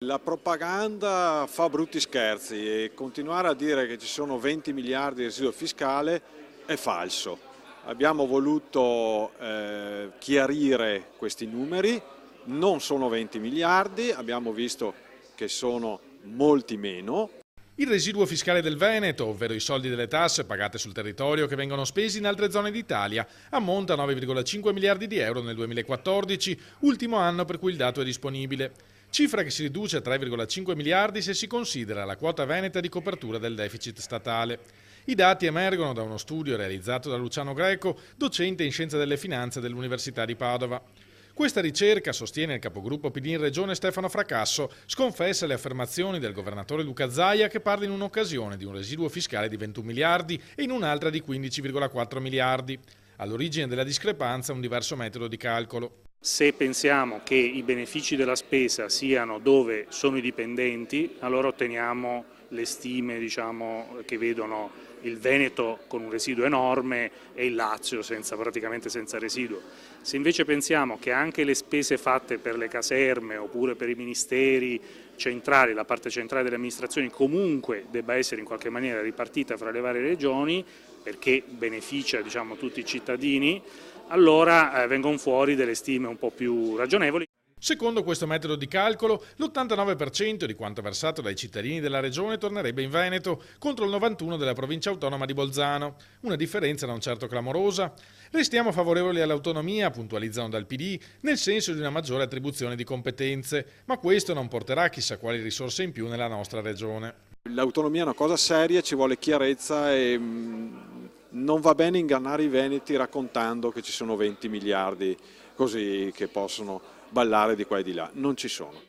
La propaganda fa brutti scherzi e continuare a dire che ci sono 20 miliardi di residuo fiscale è falso. Abbiamo voluto chiarire questi numeri, non sono 20 miliardi, abbiamo visto che sono molti meno. Il residuo fiscale del Veneto, ovvero i soldi delle tasse pagate sul territorio che vengono spesi in altre zone d'Italia, ammonta a 9,5 miliardi di euro nel 2014, ultimo anno per cui il dato è disponibile. Cifra che si riduce a 3,5 miliardi se si considera la quota veneta di copertura del deficit statale. I dati emergono da uno studio realizzato da Luciano Greco, docente in scienze delle finanze dell'Università di Padova. Questa ricerca, sostiene il capogruppo PD in Regione Stefano Fracasso, sconfessa le affermazioni del governatore Luca Zaia che parla in un'occasione di un residuo fiscale di 21 miliardi e in un'altra di 15,4 miliardi. All'origine della discrepanza un diverso metodo di calcolo. Se pensiamo che i benefici della spesa siano dove sono i dipendenti, allora otteniamo le stime che vedono il Veneto con un residuo enorme e il Lazio praticamente senza residuo. Se invece pensiamo che anche le spese fatte per le caserme oppure per i ministeri centrali, la parte centrale delle amministrazioni comunque debba essere in qualche maniera ripartita fra le varie regioni perché beneficia tutti i cittadini, allora vengono fuori delle stime un po' più ragionevoli. Secondo questo metodo di calcolo, l'89% di quanto versato dai cittadini della regione tornerebbe in Veneto, contro il 91% della provincia autonoma di Bolzano. Una differenza non certo clamorosa. Restiamo favorevoli all'autonomia, puntualizzano dal PD, nel senso di una maggiore attribuzione di competenze, ma questo non porterà chissà quali risorse in più nella nostra regione. L'autonomia è una cosa seria, ci vuole chiarezza e non va bene ingannare i veneti raccontando che ci sono 20 miliardi così che possono ballare di qua e di là, non ci sono.